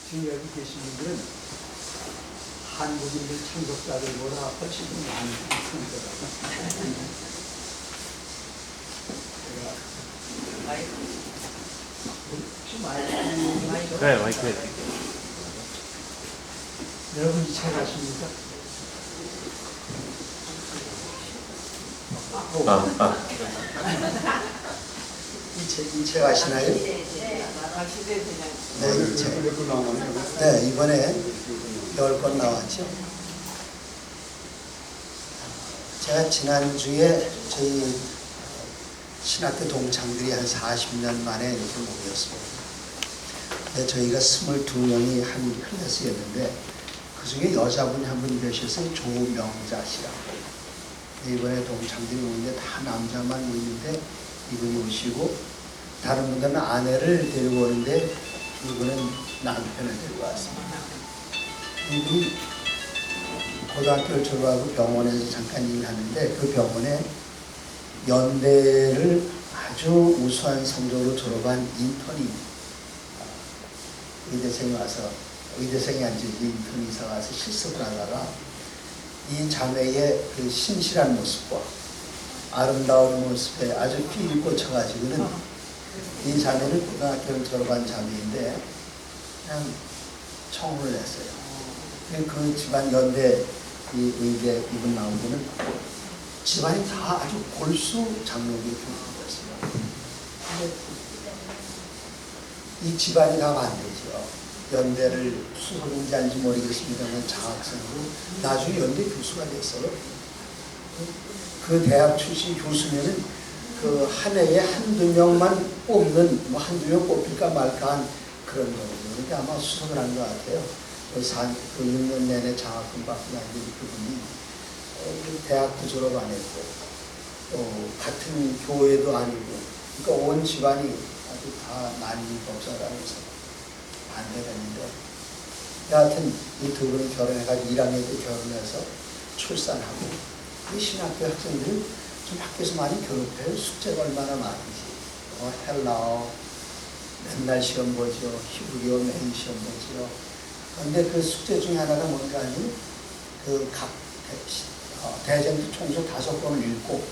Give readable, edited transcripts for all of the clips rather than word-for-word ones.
지금 여기 계신 분들은 한국인들 참석자들보다 훨씬 더 많이 있습니다. 혹시 마이크? 네, 마이크에. 여러분 이 차 가십니까? 이 차 가시나요? 네, 이 차. 네, 이번에 10권 나왔죠. 제가 지난주에 저희 신학교 동창들이 한 40년 만에 이렇게 모였습니다. 네, 저희가 22명이 한 클래스였는데 그 중에 여자분이 한 분 계셨어요. 조명자 씨라고. 이번에 동창들이 오는데 다 남자만 오는데 이분이 오시고 다른 분들은 아내를 데리고 오는데 이분은 남편을 데리고 왔습니다. 이분이 고등학교를 졸업하고 병원에서 잠깐 일하는데 그 병원에 연대를 아주 우수한 성적으로 졸업한 인턴이 의대생이 와서 의대생이 아니지 인턴이사 와서 실습을 하다가 이 자매의 그 신실한 모습과 아름다운 모습에 아주 피를 꽂혀가지고는 이 자매는 고등학교를 졸업한 자매인데 그냥 청혼을 했어요. 그 집안 연대 이 의대 이분 나온 분은 집안이 다 아주 골수 장로교 교수였어요. 근데 이 집안이 다 반대죠. 연대를 수석인지 아닌지 모르겠습니다만 장학생으로 나중에 연대 교수가 됐어요. 그 대학 출신 교수면은 그 한 해에 한두 명만 뽑는 뭐 한두 명 뽑힐까 말까 한 그런 거거든요. 그러니까 아마 수석을 한 것 같아요. 그 6년 내내 장학금 받고 다니는 그분이 대학도 졸업 안 했고 같은 교회도 아니고 그러니까 온 집안이 아주 다 난리 법사라면서 반대가 있는데 여하튼 이 두 분이 결혼해가지고 1학년 때 결혼해서 출산하고 이 신학교 학생들은 좀 학교에서 많이 괴롭혀요. 숙제가 얼마나 많은지 헬라어 맨날 시험 보죠. 히브리어 매일 시험 보죠. 그런데 그 숙제 중에 하나가 뭔가 하니 그 각 대쟁투 총서 5권을 읽고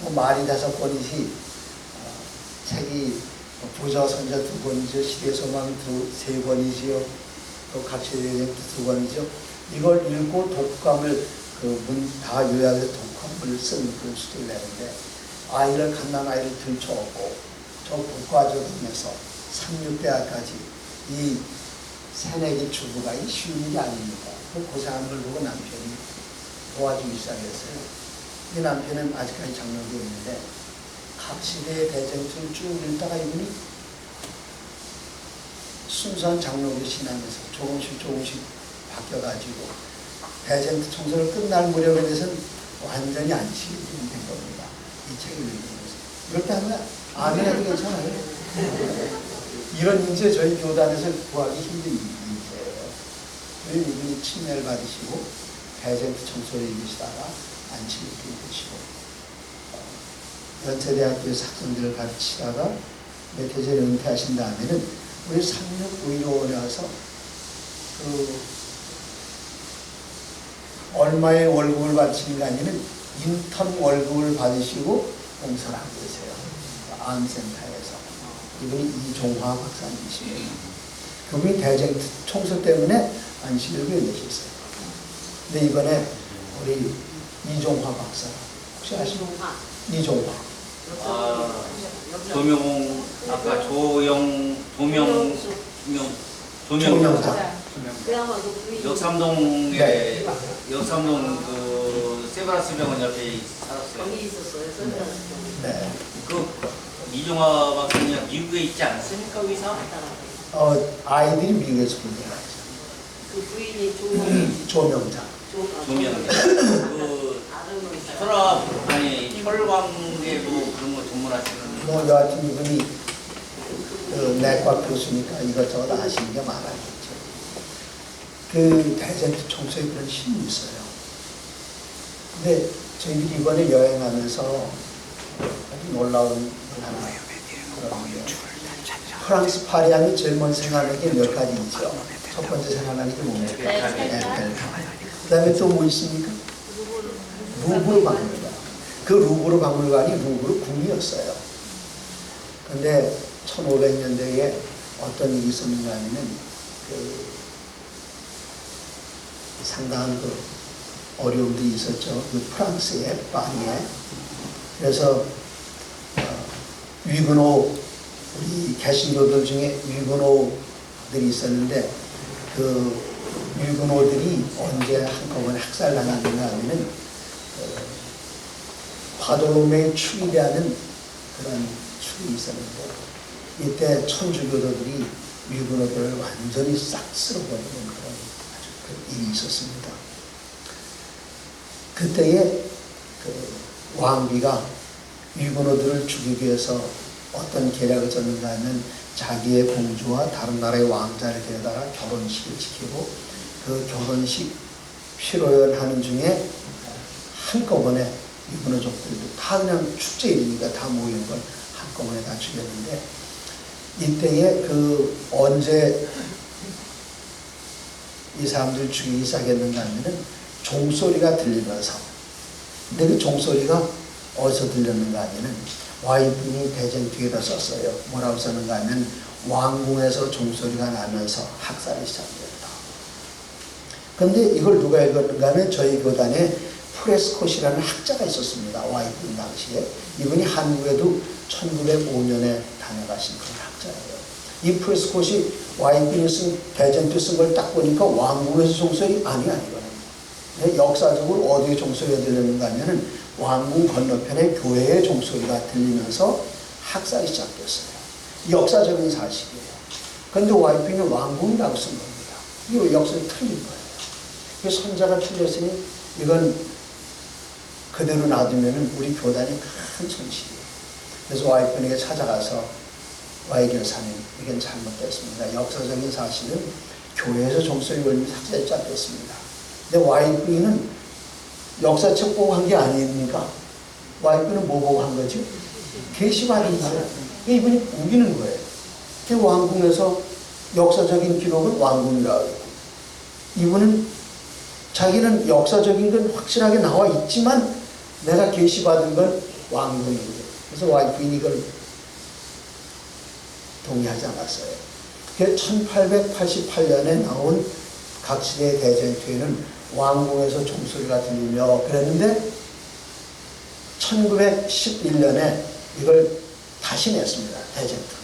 뭐 말이 5권이지 책이 부자선자 2권이죠. 시대소망 3권이지요. 또 각시대쟁투 2권이죠. 이걸 읽고 독감을 그 문 다 요약해서 독감을 쓴 그런 수도를 내는데 아이를 갓난 아이를 들쳐오고 저 국가적으로서 3,6대학까지 이 새내기 주부가 이 쉬운 일이 아닙니다. 그 고생하는 걸 보고 남편이 도와주기 시작했어요. 이 남편은 아직까지 장로교에 있는데 각 시대의 대쟁투를 쭉 읽다가 이분이 순수한 장로교 신앙에서 조금씩 바뀌어가지고 대쟁투 총선을 끝날 무렵에 대해서는 완전히 안식이 된 겁니다. 이 책을 읽으면서. 이럴 때 하면 아멘해도 괜찮아요. 이런 인재 저희 교단에서 구하기 힘든 인재예요. 이분이 침례를 받으시고 대쟁투 청소를 읽으시다가 안식을 읽으시고 연세대학교에서 학생들을 가르치다가 몇 해 전에 은퇴하신 다음에는 우리 36의료원에 와서 얼마의 월급을 받으시는가 아니면 인턴 월급을 받으시고 봉사를 하고 계세요. 암센터에서. 이분이 이종화 박사님이십니다. 그분이 대쟁 총선 때문에 안식일을 내셨어요. 근데 이번에 우리 이종화 박사 혹시 아시나요? 이종화. 조명 아까 조명자. 역삼동에 네. 역삼동 그 세브라스 병원 옆에 살았어요. 거기 있었어요. 네. 그 이종화 박사님 미국에 있지 않습니까 의사? 아이들이 미국에서 공부하죠. 그 부인이 조명자. 조명. 그 혈압 아니 혈관계 뭐 그런 거 전문하시는. 뭐 여하튼 이분이 그 내과 교수니까 이것저것 아시는 게 많아요. 그 대쟁투 총소에 그런 힘이 있어요. 근데 저희들이 이번에 여행하면서 아주 놀라운 걸 하나 그런 게 프랑스 파리 하면 제일 먼저 생각나는 게 몇 가지 있죠. 첫 번째 생각나는 게 뭡니까? 에펠탑. 그 다음에 또 뭐 있습니까? 루브르 박물관. 그 루브르 박물관이 루브르 궁이었어요. 근데 1500년대에 어떤 일이 있었는가 하면은 상당한 어려움들이 있었죠. 그 프랑스의 파리에. 그래서 위근호, 우리 개신교들 중에 위근호들이 있었는데 그 위근호들이 언제 한꺼번에 학살당했는가 하면은 바돌로메 축이라는 그런 축이 있었는데 이때 천주교도들이 위근호들을 완전히 싹 쓸어버리는 그런 아주 그 일이 있었습니다. 그때에 왕비가 위근호들을 죽이기 위해서 어떤 계략을 쳤는가 하면 자기의 공주와 다른 나라의 왕자를 데려다가 결혼식을 지키고 그 결혼식 피로연하는 중에 한꺼번에 위근호족들도 다 그냥 축제일이니까 다 모이는 걸 한꺼번에 다 죽였는데 이때에 언제 이 사람들 죽이기 시작했는가 하면은 종소리가 들리면서 근데 그 종소리가 어디서 들렸는가 하면은 와이프니 대전 뒤에다 썼어요. 뭐라고 썼는가 하면 왕궁에서 종소리가 나면서 학살이 시작됐다. 그런데 이걸 누가 읽었는가 하면 저희 교단에 프레스콧이라는 학자가 있었습니다. 와이프니 당시에. 이분이 한국에도 1905년에 다녀가신 그런 학자예요. 이 프레스콧이 와이프니 대전 쓴 걸 딱 보니까 왕궁에서 종소리 아니거든요. 역사적으로 어디에 종소리가 들렸는가 하면은 왕궁 건너편에 교회의 종소리가 들리면서 학살이 시작됐어요. 역사적인 사실이에요. 그런데 와이프는 왕궁이라고 쓴 겁니다. 이 역사가 틀린 거예요. 선자가 틀렸으니 이건 그대로 놔두면 우리 교단이 큰 손실이에요. 그래서 와이프에게 찾아가서 와이교사님 이건 잘못됐습니다. 역사적인 사실은 교회에서 종소리 걸리면서 학살이 시작됐습니다. 근데 와이프는 역사책 보고 한 게 아닙니까? 와이프는 뭐 보고 한 거죠? 계시받은 거예요. 이분이 우기는 거예요. 그 왕궁에서 역사적인 기록은 왕궁이라고 하고 이분은 자기는 역사적인 건 확실하게 나와 있지만 내가 계시받은 건 왕궁이거든요. 그래서 와이프는 이걸 동의하지 않았어요. 그 1888년에 나온 각시대의 대전투에는 왕궁에서 종소리가 들리며 그랬는데 1911년에 이걸 다시 냈습니다. 대전투.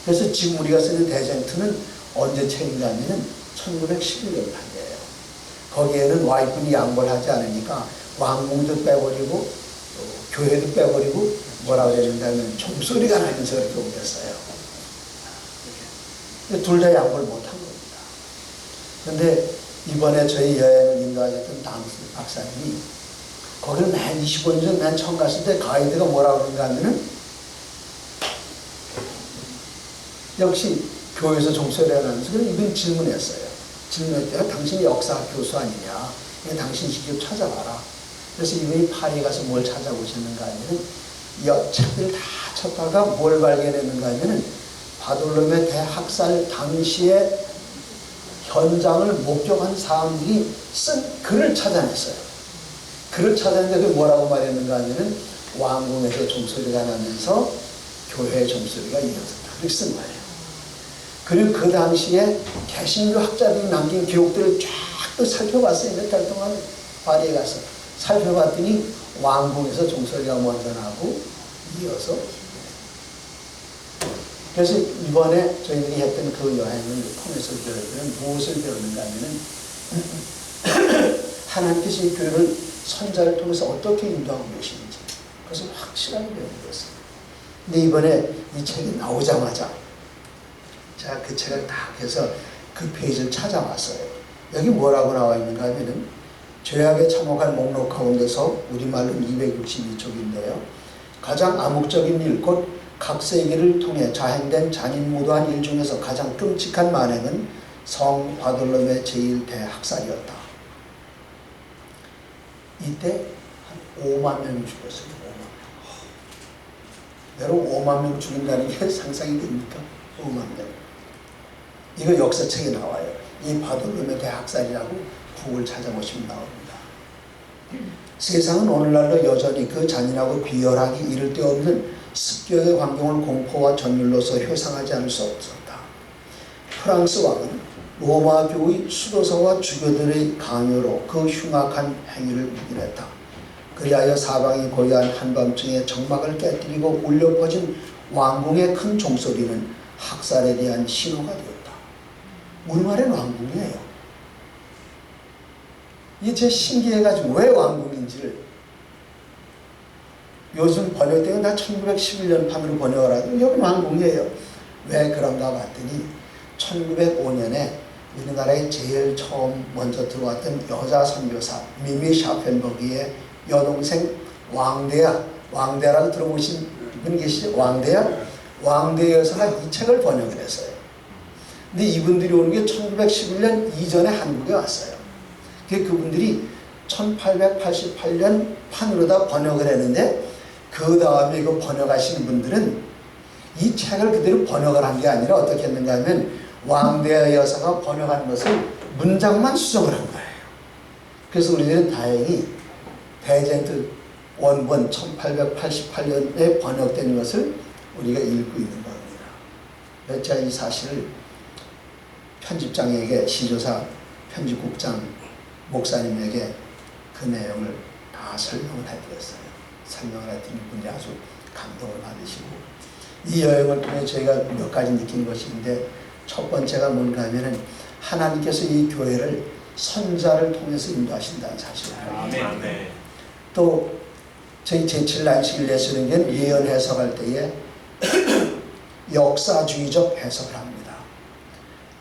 그래서 지금 우리가 쓰는 대전투는 언제 책인가 하면 1911년 판이에요. 거기에는 와이프니 양보를 하지 않으니까 왕궁도 빼버리고 교회도 빼버리고 뭐라고 그랬는가 하면 종소리가 나면서 그렇게 옮겼어요. 둘 다 양보를 못한 겁니다. 그런데 이번에 저희 여행을 인도하셨던 당시 박사님이 거기를 만 25년 전 난 처음 갔을 때 가이드가 뭐라고 그런가 하면은 역시 교회에서 종소리가 나면서 이분 질문했어요. 질문했대요. 당신이 역사 교수 아니냐? 당신 직접 찾아봐라. 그래서 이분이 파리에 가서 뭘 찾아보셨는가 하면은 책들을 다 찾다가 뭘 발견했는가 하면은 바돌로메 대학살 당시에 현장을 목격한 사람들이 쓴 글을 찾아냈어요. 글을 찾아냈는데 뭐라고 말했는가 하면은 왕궁에서 종소리가 나면서 교회의 종소리가 이어졌다. 그렇게 쓴 거예요. 그리고 그 당시에 개신교 학자들이 남긴 기록들을 쫙 또 살펴봤어요. 몇 달 동안 파리에 가서 살펴봤더니 왕궁에서 종소리가 먼저 나고 이어서 그래서 이번에 저희들이 했던 그 여행을 통해서 저희들은 무엇을 배우는가 하면은 하나님께서 이 교회를 선자를 통해서 어떻게 인도하고 계시는지 그것을 확실하게 배우는 것입니다. 근데 이번에 이 책이 나오자마자 제가 그 책을 딱 해서 그 페이지를 찾아봤어요. 여기 뭐라고 나와 있는가 하면은 죄악에 참혹한 목록 가운데서 우리말로는 262쪽인데요. 가장 암묵적인 일, 곧 각세기를 통해 자행된 잔인무도한 일 중에서 가장 끔찍한 만행은 성 바돌로메 제1대학살이었다. 이때 한 5만 명이 죽었어요. 5만 명. 여러분 5만 명 죽인다는 게 상상이 됩니까? 5만 명. 이거 역사책에 나와요. 이 바돌로메 대학살이라고 북을 찾아보시면 나옵니다. 세상은 오늘날도 여전히 그 잔인하고 비열하기 이를 데 없는 습격의 광경을 공포와 전율로서 회상하지 않을 수 없었다. 프랑스 왕은 로마 교의 수도사와 주교들의 강요로 그 흉악한 행위를 묵인했다. 그리하여 사방이 고요한 한밤중에 정막을 깨뜨리고 울려 퍼진 왕궁의 큰 종소리는 학살에 대한 신호가 되었다. 우리말엔 왕궁이에요. 이게 제 신기해가지고 왜 왕궁인지를 요즘 번역되면 다 1911년 판으로 번역을 하고 여기 왕궁이에요. 왜 그런가 봤더니 1905년에 우리나라에 제일 처음 먼저 들어왔던 여자 선교사 미미 샤펜버기의 여동생 왕대라고 들어보신 분 계시죠? 왕대 여사가 이 책을 번역을 했어요. 근데 이분들이 오는 게 1911년 이전에 한국에 왔어요. 그분들이 1888년 판으로다 번역을 했는데 그 다음에 이거 번역하시는 분들은 이 책을 그대로 번역을 한 게 아니라 어떻게 했는가 하면 왕대 여사가 번역한 것을 문장만 수정을 한 거예요. 그래서 우리들은 다행히 대젠트 원본 1888년에 번역된 것을 우리가 읽고 있는 겁니다. 제가 이 사실을 편집장에게 시조사 편집국장 목사님에게 그 내용을 다 설명을 해드렸어요. 설명을 해드린 분이 아주 감동을 받으시고 이 여행을 통해 저희가 몇 가지 느낀 것이 있는데 첫 번째가 뭔가 하면은 하나님께서 이 교회를 선자를 통해서 인도하신다는 사실을 알고 또 저희 제7난식일 내수령은 예언 해석할 때에 역사주의적 해석을 합니다.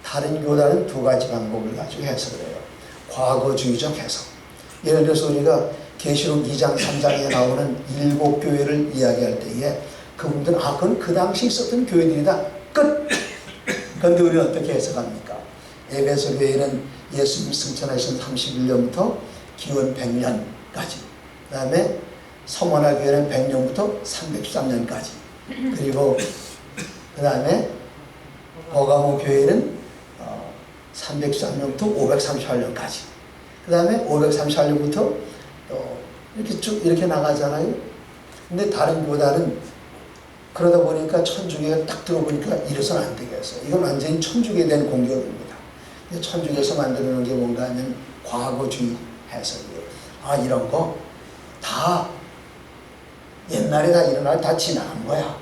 다른 교단은 두 가지 방법을 가지고 해석을 해요. 과거주의적 해석. 예를 들어서 우리가 계시록 2장 3장에 나오는 7교회를 이야기할 때에 그분들은 그건 그 당시 있었던 교회들이다. 끝! 그런데 우리는 어떻게 해석합니까? 에베소 교회는 예수님 승천하신 31년부터 기원 100년까지 그 다음에 서머나 교회는 100년부터 313년까지 그리고 그 다음에 버가모 교회는 313년부터 538년까지 그 다음에 538년부터 이렇게 쭉 이렇게 나가잖아요. 근데 다른 교단은 그러다 보니까 천주교가 딱 들어보니까 이래서는 안 되겠어요. 이건 완전히 천주교에 대한 공격입니다. 근데 천주교에서 만들어 놓은 게 뭔가 하면 과거주의 해석이에요. 이런 거 다 옛날에 다 일어나 다 지나간 거야.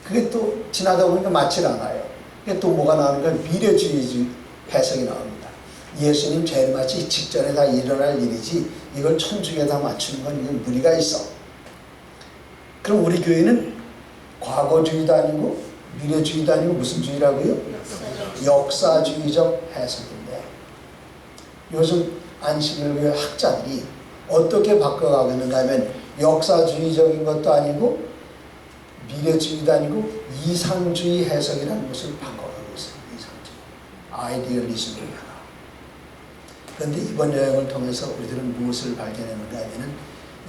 그게 또 지나다 보니까 맞질 않아요. 그게 또 뭐가 나오는 건 미래주의 해석이 나옵니다. 예수님 재림하시 직전에 다 일어날 일이지 이걸 천주교에다 맞추는 건 이건 무리가 있어. 그럼 우리 교회는 과거주의도 아니고 미래주의도 아니고 무슨 주의라고요? 역사주의적 해석인데 요즘 안식일교회 학자들이 어떻게 바꿔가고 있는가 하면 역사주의적인 것도 아니고 미래주의도 아니고 이상주의 해석이라는 것을 바꿔가고 있어요. 이상주의. 아이디얼리즘입니다. 그런데 이번 여행을 통해서 우리들은 무엇을 발견했는가 하면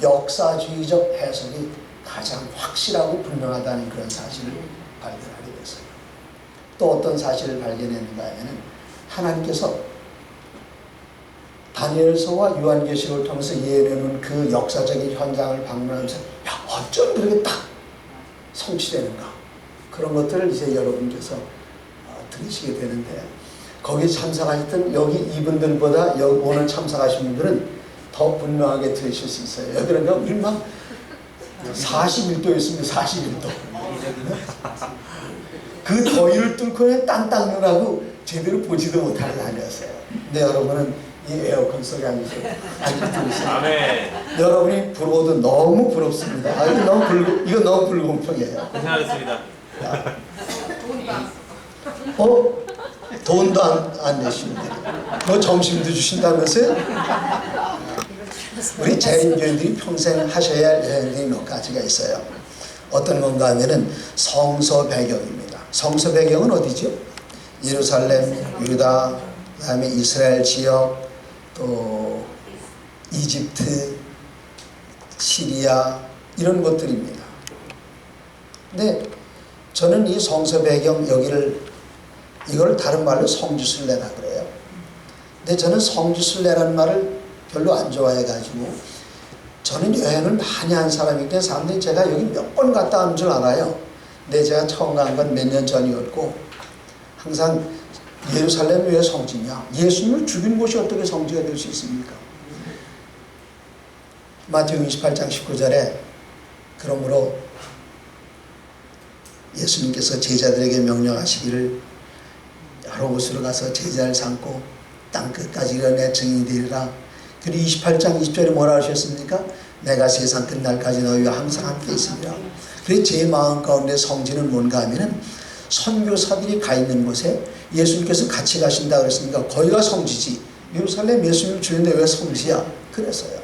역사주의적 해석이 가장 확실하고 분명하다는 그런 사실을 발견하게 됐어요. 또 어떤 사실을 발견했는가 하면 하나님께서 다니엘서와 요한계시록을 통해서 예언해놓은 그 역사적인 현장을 방문하면서 어쩜 그렇게 딱 성취되는가 그런 것들을 이제 여러분께서 들으시게 되는데 거기에 참석하셨던 여기 이분들보다 오늘 참석하신 분들은 더 분명하게 들으실 수 있어요. 여기는 우리 막 41도였습니다. 41도. 그 더위를 뚫고 딴딴 눈하고 제대로 보지도 못하고 다녔어요. 근데 여러분은 이 에어컨 속에 앉아서 아직 들으시죠. 여러분이 부러워도 너무 부럽습니다. 이거 너무 불공평해요. 고생하셨습니다. 돈도 안 내십니다. 뭐 점심도 주신다면서요? 우리 재림교인들이 평생 하셔야 할 여행들이 몇 가지가 있어요. 어떤 건가 하면은 성서 배경입니다. 성서 배경은 어디죠? 예루살렘, 유다, 그 다음에 이스라엘 지역, 또 이집트, 시리아 이런 것들입니다. 근데 저는 이 성서 배경 이걸 다른 말로 성지순례라 그래요. 근데 저는 성지순례라는 말을 별로 안 좋아해가지고, 저는 여행을 많이 한 사람이기 때문에 사람들이 제가 여기 몇 번 갔다 온 줄 알아요. 근데 제가 처음 간 건 몇 년 전이었고, 항상 예루살렘이 왜 성지냐? 예수님을 죽인 곳이 어떻게 성지가 될 수 있습니까? 마태복음 28장 19절에 그러므로 예수님께서 제자들에게 명령하시기를 여러 곳으로 가서 제자를 삼고 땅끝까지 이르내 증인이 되리라. 그리고 28장 20절에 뭐라 하셨습니까? 내가 세상 끝날까지 너희와 항상 함께 있으리라. 그래서 제 마음 가운데 성지는 뭔가 하면은 선교사들이 가 있는 곳에 예수님께서 같이 가신다 그랬으니까 거기가 성지지. 예루살렘 예수님을 주는데 왜 성지야? 그래서요.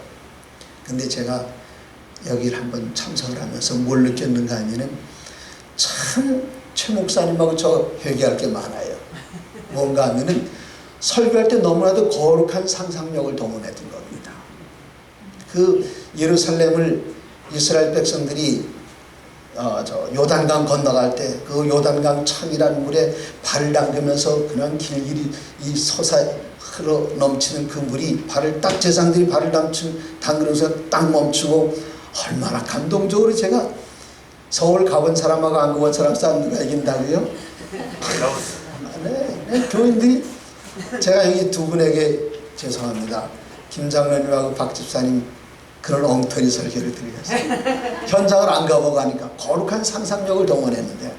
근데 제가 여기를 한번 참석을 하면서 뭘 느꼈는가 하면은 참 최 목사님하고 저 회개할 게 많아요. 뭔가 하면은 설교할 때 너무나도 거룩한 상상력을 동원했던 겁니다. 그 예루살렘을 이스라엘 백성들이 요단강 건너갈 때 그 요단강 참이라는 물에 발을 담그면서 그냥 길길이 이 흘러 넘치는 그 물이 제사장들이 발을 담그면서 딱 멈추고, 얼마나 감동적으로 제가 서울 가본 사람하고 안 가본 사람 누가 이긴다고요? 네, 교인들이, 제가 여기 두 분에게 죄송합니다. 김장로님하고 박 집사님 그런 엉터리 설교를 드리겠어요. 현장을 안 가보고 하니까 거룩한 상상력을 동원했는데,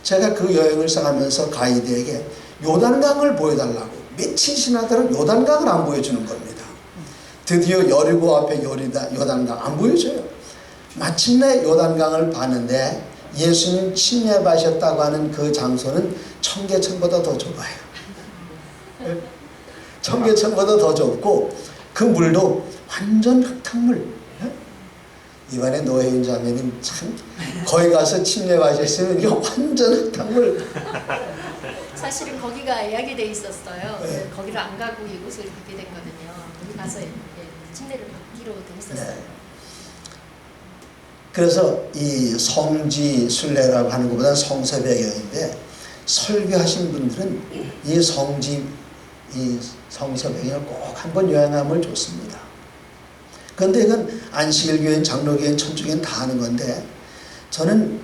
제가 그 여행을 하면서 가이드에게 요단강을 보여달라고 며칠 지나도록 요단강을 안 보여주는 겁니다. 드디어 여리고 앞에 요단강 안 보여줘요. 마침내 요단강을 봤는데 예수님 침례하셨다고 하는 그 장소는 청계천보다 더 좁아요. 청계천보다 더 좁고 그 물도 완전 흙탕물. 이번에 노혜윤 자매님 참 거기 가서 침례하셨으면 이게 완전 흙탕물. 사실은 거기가 예약이 돼 있었어요. 네. 거기를 안 가고 이곳을 가게 됐거든요. 거기 가서 침례를 받기로 돼 있었어요. 네. 그래서 이 성지 순례라고 하는 것보다는 성서 배경인데, 설교하신 분들은 이 성서 배경을 꼭 한번 여행하면 좋습니다. 그런데 이건 안식일교회는 장로교회는 천주교회는 다 하는 건데, 저는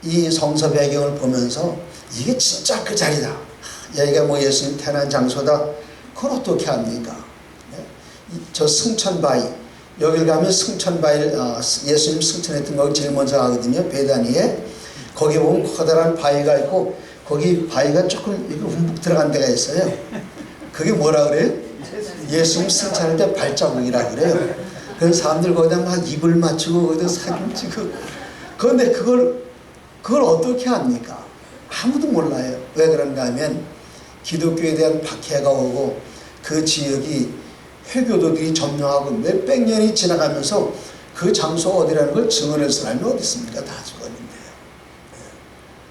이 성서 배경을 보면서 이게 진짜 그 자리다. 여기가 뭐 예수님 태어난 장소다. 그걸 어떻게 합니까? 저 승천바위, 여기 가면 승천바위를 예수님 승천했던 거기 제일 먼저 가거든요. 베다니에. 거기 보면 커다란 바위가 있고 거기 바위가 조금 움푹 들어간 데가 있어요. 그게 뭐라 그래요? 예수님 승천할 때 발자국이라 그래요. 그래서 사람들 거기다 막 입을 맞추고 거기다 사진 찍고. 그런데 그걸 어떻게 합니까? 아무도 몰라요. 왜 그런가 하면 기독교에 대한 박해가 오고 그 지역이 회교도들이 점령하고 몇백 년이 지나가면서 그 장소 어디라는 걸 증언할 사람이 어디 있습니까? 다 죽었는데요.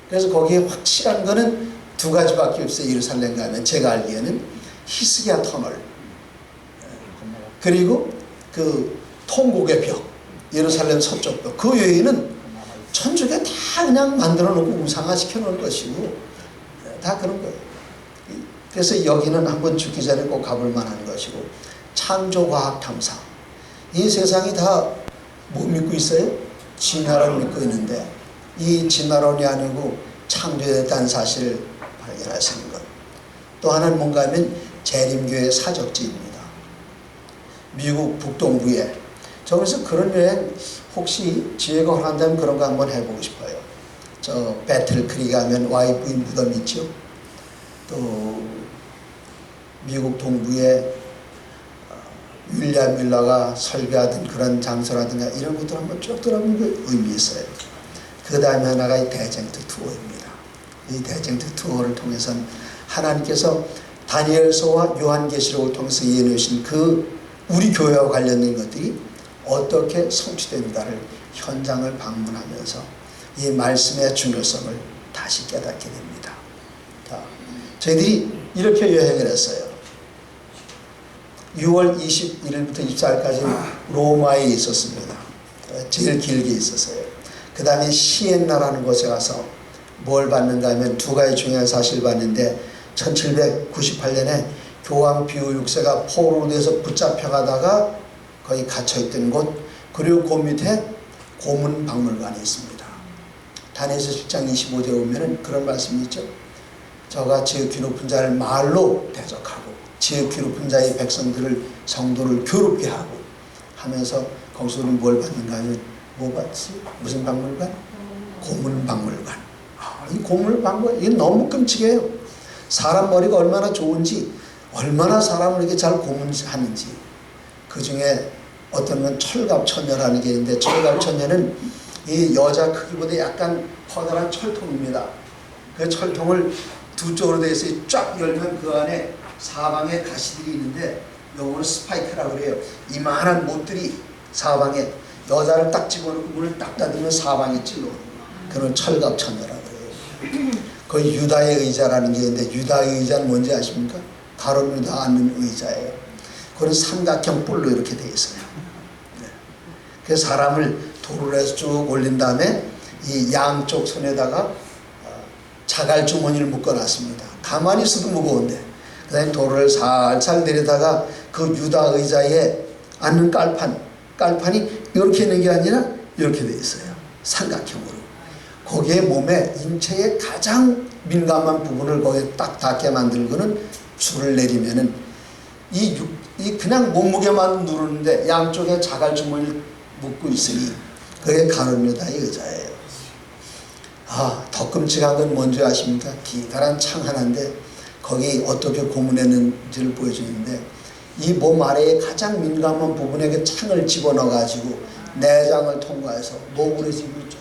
그래서 거기에 확실한 거는 두 가지밖에 없어요. 예루살렘 가면 제가 알기에는 히스기야 터널, 그리고 그 통곡의 벽, 예루살렘 서쪽 벽. 그 외에는 천주교 다 그냥 만들어 놓고 우상화시켜 놓은 것이고 다 그런 거예요. 그래서 여기는 한번 죽기 전에 꼭 가볼 만한 것이고, 창조과학탐사. 이 세상이 다 뭐 믿고 있어요? 진화론을 믿고 있는데 이 진화론이 아니고 창조됐다는 사실을 발견할 수 있는 것. 또 하나는 뭔가 하면 재림교의 사적지입니다. 미국 북동부에. 저기서 그런 여행 혹시 기회가 허락한다면 그런 거 한번 해보고 싶어요. 저 배틀 크릭 가면 와이프인 무덤 있죠. 또 미국 동부에 윌리엄 밀러가 설교하던 그런 장소라든가 이런 것들 한번 쭉 들어보는 게 의미 있어요. 그 다음에 하나가 이 대쟁투 투어입니다. 이 대쟁투 투어를 통해서는 하나님께서 다니엘서와 요한계시록을 통해서 이해해주신 그 우리 교회와 관련된 것들이 어떻게 성취된다를 현장을 방문하면서 이 말씀의 중요성을 다시 깨닫게 됩니다. 자, 저희들이 이렇게 여행을 했어요. 6월 21일부터 24일까지 로마에 있었습니다. 제일 길게 있었어요. 그 다음에 시엔나라는 곳에 가서 뭘 봤는가 하면 두 가지 중요한 사실을 봤는데 1798년에 교황 비오 6세가 포로돼서 붙잡혀가다가 거기 갇혀있던 곳, 그리고 그 밑에 고문박물관이 있습니다. 다니엘서 7장 25절에 보면은 그런 말씀이 있죠. 저가 지극히 높은 자를 말로 대적하고 지극히 높은 자의 백성들을 성도를 괴롭게 하고 하면서 거기서 우리는 뭘 받는가 하면 뭐 받지? 무슨 박물관? 고문박물관. 이 고문박물관 이게 너무 끔찍해요. 사람 머리가 얼마나 좋은지, 얼마나 사람을 이렇게 잘 고문하는지. 그 중에 어떤 건 철갑천녀라는 게 있는데, 철갑천녀는 이 여자 크기보다 약간 커다란 철통입니다. 그 철통을 두 쪽으로 되어 있어요. 쫙 열면 그 안에 사방에 가시들이 있는데, 요거는 스파이크라고 그래요. 이만한 못들이 사방에, 여자를 딱 집어넣고 문을 딱 닫으면 사방에 찔러. 그런 철갑천녀라고 그래요. 그 유다의 의자라는 게 있는데, 유다의 의자는 뭔지 아십니까? 가로유다 앉는 의자예요. 그건 삼각형 뿔로 이렇게 되어 있어요. 네. 그래서 사람을 도를 해서 쭉 올린 다음에 이 양쪽 손에다가 자갈 주머니를 묶어놨습니다. 가만히 있어도 무거운데, 그 다음에 돌을 살살 내리다가 그 유다 의자에 앉는 깔판이 이렇게 있는 게 아니라 이렇게 되어 있어요. 삼각형으로. 거기에 몸에 인체의 가장 민감한 부분을 거기에 딱 닿게 만들고는 줄을 내리면은 이 그냥 몸무게만 누르는데 양쪽에 자갈 주머니를 묶고 있으니 그게 가룟유다의 의자예요. 더 끔찍한 건 뭔지 아십니까? 기다란 창 하나인데 거기 어떻게 고문했는지를 보여주는데, 이 몸 아래에 가장 민감한 부분에 그 창을 집어넣어 가지고 내장을 통과해서 목으로 지고 있죠.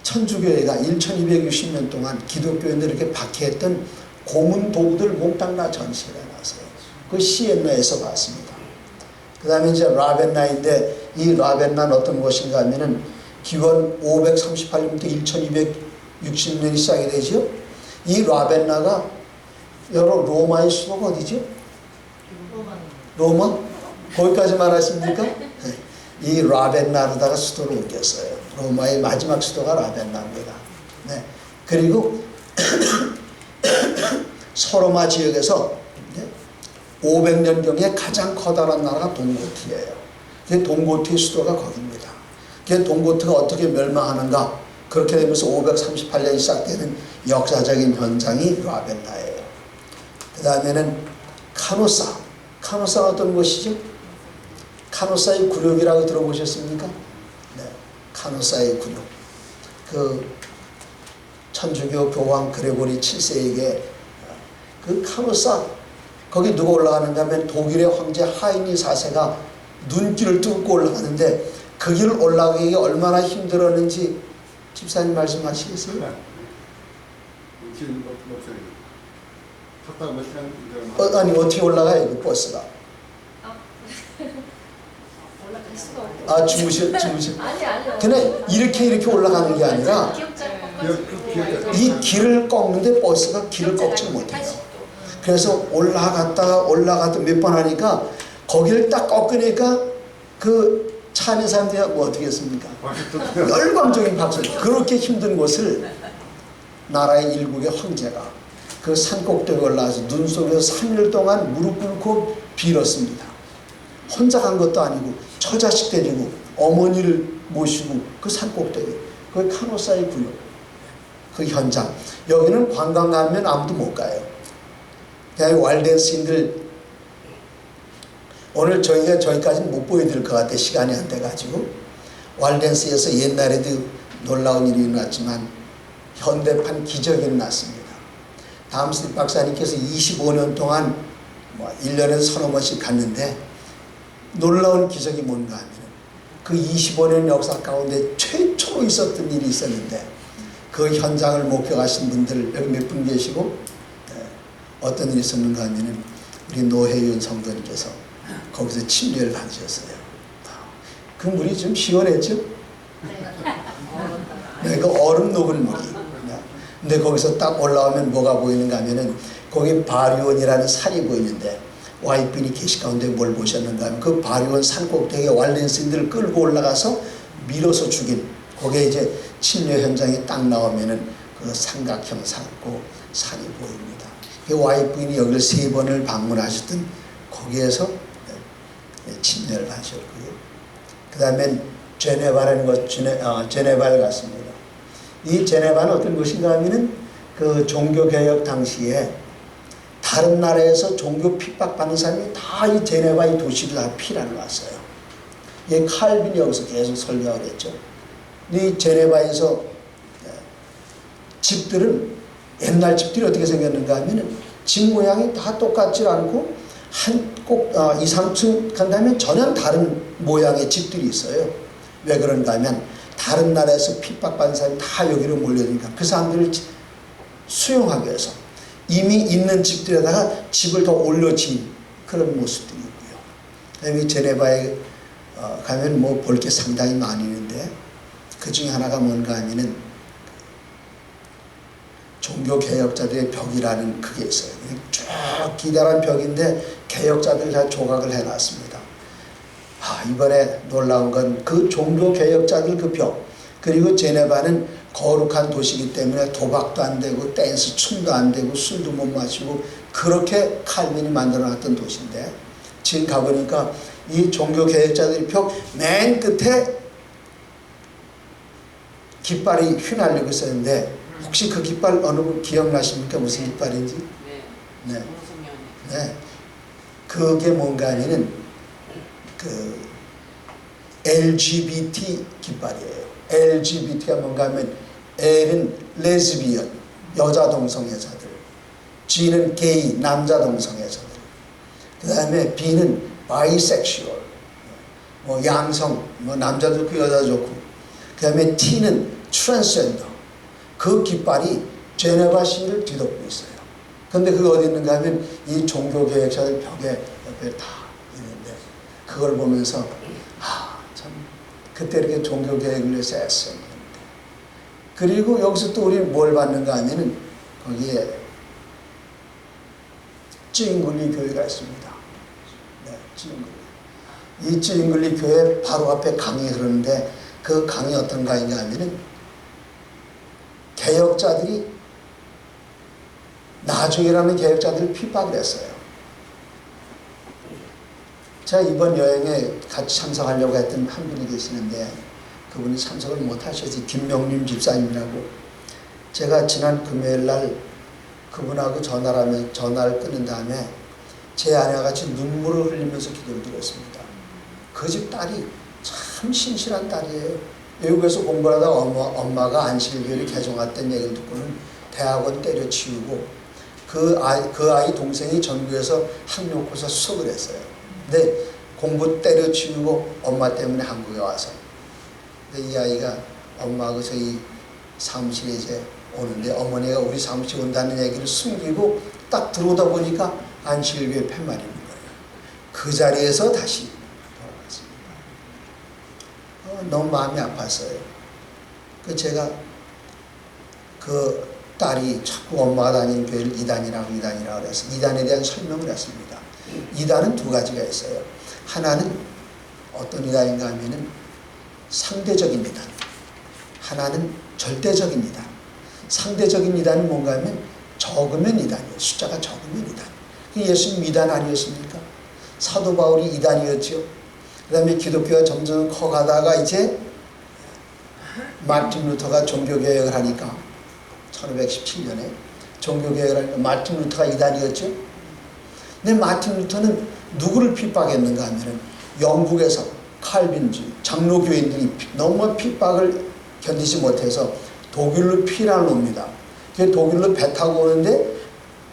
천주교회가 1260년 동안 기독교인들 이렇게 박해했던 고문 도구들 몽땅 다 전시를 해놨어요. 그 시엔나에서 봤습니다. 그 다음에 이제 라벤나인데, 이 라벤나는 어떤 것인가 하면은 기원 538년부터 1260년이 시작이 되죠. 이 라벤나가 여러 로마의 수도가 어디죠? 로마? 거기까지만 하십니까? 네. 이 라벤나로다가 수도를 옮겼어요. 로마의 마지막 수도가 라벤나입니다. 네. 그리고 서로마 지역에서 500년경에 가장 커다란 나라가 동고트예요. 그 동고트의 수도가 거기입니다. 그 동고트가 어떻게 멸망하는가? 그렇게 되면서 538년이 시작되는 역사적인 현장이 라벤나예요. 그 다음에는 카노사. 카노사는 어떤 곳이죠? 카노사의 굴욕이라고 들어보셨습니까? 네, 카노사의 굴욕. 그 천주교 교황 그레고리 7세에게 그 카노사, 거기 누가 올라가는가 하면 독일의 황제 하이니 4세가 눈길을 뚫고 올라가는데, 그 길을 올라가기 얼마나 힘들었는지 집사님 말씀하시겠어요? 네. 길 탔다가 몇 시간 아니 어떻게 올라가요? 그 버스가. 올라갈 수가 없고. 주무실. 아니요. 그냥 이렇게 올라가는 게 아니라 이 길을 꺾는데 버스가 길을 꺾지 못해요. 그래서 올라갔다 몇 번 하니까 거기를 딱 꺾으니까 그 차 안에 사람들이 뭐 어떻게 했습니까? 열광적인 박수. 그렇게 힘든 곳을 나라의 일국의 황제가 그 산꼭대기에 올라와서 눈 속에서 3일 동안 무릎 꿇고 빌었습니다. 혼자 간 것도 아니고 처자식 데리고 어머니를 모시고 그 산꼭대기, 그 카노사의 굴욕, 그 현장. 여기는 관광 가면 아무도 못 가요. 왈덴스인들 오늘 저희까지는 못 보여드릴 것 같아. 시간이 안 돼가지고. 왈덴스에서 옛날에도 놀라운 일이 일어났지만 현대판 기적이 일어났습니다. 담스 박사님께서 25년 동안 1년에 서너 번씩 갔는데, 놀라운 기적이 뭔가 하면 그 25년 역사 가운데 최초로 있었던 일이 있었는데, 그 현장을 목격하신 분들 여기 몇 분 계시고, 어떤 일이 있었는가 하면 우리 노혜윤 성도님께서 거기서 침례를 받으셨어요. 그 물이 좀 시원했죠? 네, 그 얼음 녹은 물이. 근데 거기서 딱 올라오면 뭐가 보이는가 하면은 거기 바리온이라는 산이 보이는데, 와이프인이 계시 가운데 뭘 보셨는가 하면 그 바리온 산 꼭대기에 왈렌스인들을 끌고 올라가서 밀어서 죽인 거기에 이제 침례 현장에 딱 나오면은 그 삼각형 산고 산이 보입니다. 그 와이프인이 여기를 3번을 방문하셨던 거기에서 침례를 하셨고요. 그 다음엔 제네바라는 곳, 제네바를 갔습니다. 이 제네바는 어떤 곳인가 하면은 그 종교개혁 당시에 다른 나라에서 종교 핍박받는 사람이 다 이 제네바 이 도시를 다 피난을 왔어요. 이 칼빈이 여기서 계속 설교를 했죠. 이 제네바에서 집들은 옛날 집들이 어떻게 생겼는가 하면은 집 모양이 다 똑같지 않고 꼭 2, 3층 간 다음에 전혀 다른 모양의 집들이 있어요. 왜 그런가 하면 다른 나라에서 핍박받는 사람이 다 여기로 몰려드니까 그 사람들을 수용하기 위해서 이미 있는 집들에다가 집을 더 올려진 그런 모습들이 있고요. 그다음에 제네바에 가면 뭐 볼 게 상당히 많이 있는데 그 중에 하나가 뭔가 하면은 종교개혁자들의 벽이라는 그게 있어요. 쭉 기다란 벽인데 개혁자들이 다 조각을 해놨습니다. 이번에 놀라운 건 그 종교개혁자들 그 벽, 그리고 제네바는 거룩한 도시이기 때문에 도박도 안 되고 댄스 춤도 안 되고 술도 못 마시고 그렇게 칼빈이 만들어놨던 도시인데 지금 가보니까 이 종교개혁자들의 벽 맨 끝에 깃발이 휘날리고 있었는데 혹시 그 깃발 어느 분 기억나십니까? 무슨 깃발인지? 네. 네. 그게 뭔가 하면은 그 LGBT 깃발이에요. LGBT가 뭔가 하면 L은 레즈비언, 여자 동성애자들, G는 게이, 남자 동성애자들, 그 다음에 B는 바이섹슈얼, 뭐 양성, 뭐 남자도 좋고 여자도 좋고, 그 다음에 T는 트랜스젠더. 그 깃발이 제네바 시를 뒤덮고 있어요. 근데 그게 어디 있는가 하면 이 종교개혁자들 벽에 옆에 다 있는데 그걸 보면서 참 그때 이렇게 종교개혁을 위해서 애썼는데 그리고 여기서 또 우리 뭘 받는가 하면은 거기에 찌잉글리 교회가 있습니다. 네, 찌잉글리. 이 찌잉글리 교회 바로 앞에 강이 흐르는데 그 강이 어떤 강인가 하면은 개혁자들이 나중이라는 개혁자들을 핍박을 했어요. 제가 이번 여행에 같이 참석하려고 했던 한 분이 계시는데 그분이 참석을 못 하셔서 김명림 집사님이라고 제가 지난 금요일 날 그분하고 전화를 끊은 다음에 제 아내와 같이 눈물을 흘리면서 기도를 드렸습니다. 그 집 딸이 참 신실한 딸이에요. 외국에서 공부를 하다가 엄마가 안식일교회를 개종했던 얘기를 듣고는 대학원 때려치우고 그 아이 동생이 전교에서 학력고사 수석을 했어요. 근데 공부 때려치우고 엄마 때문에 한국에 와서 근데 이 아이가 엄마하고 저희 사무실에 이제 오는데 어머니가 우리 사무실 온다는 얘기를 숨기고 딱 들어오다 보니까 안식일교회 팻말이 있는 거예요. 그 자리에서 다시 너무 마음이 아팠어요. 그 제가 그 딸이 자꾸 엄마가 다니는 교회를 이단이라고 그래서 이단에 대한 설명을 했습니다. 이단은 두 가지가 있어요. 하나는 어떤 이단인가 하면은 상대적인 이단, 하나는 절대적인 이단. 상대적인 이단은 뭔가 하면 적으면 이단이에요. 숫자가 적으면 이단. 예수님 이단 아니었습니까? 사도 바울이 이단이었죠. 그 다음에 기독교가 점점 커가다가 이제 마틴 루터가 종교개혁을 하니까 1517년에 종교개혁을 하니까 마틴 루터가 이단이었죠. 근데 마틴 루터는 누구를 핍박했는가 하면은 영국에서 칼빈주의 장로교인들이 너무 핍박을 견디지 못해서 독일로 피난을 옵니다. 그 독일로 배 타고 오는데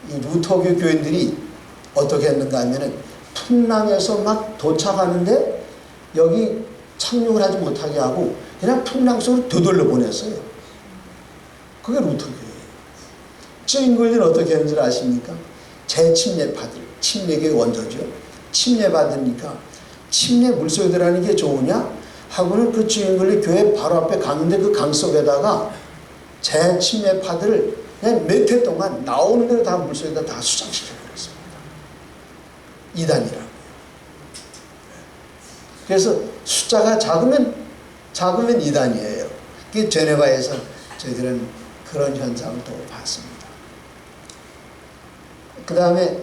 이 루터교 교인들이 어떻게 했는가 하면은 풍랑에서 막 도착하는데 여기 착륙을 하지 못하게 하고 그냥 풍랑 속으로 되돌려 보냈어요. 그게 루터교예요. 찌잉글리는 어떻게 했는지 아십니까? 재침례파들, 침례교의 원조죠. 침례받으니까 침례 물속에 들어가는 게 좋으냐? 하고는 그 찌잉글리 교회 바로 앞에 강인데 그 강 속에다가 재침례파들을 그냥 몇 해 동안 나오는 대로 다 물속에다 다 수장시켜버렸습니다. 이단이라고. 그래서 숫자가 작으면 이단이에요. 그 제네바에서 저희들은 그런 현상을 또 봤습니다. 그 다음에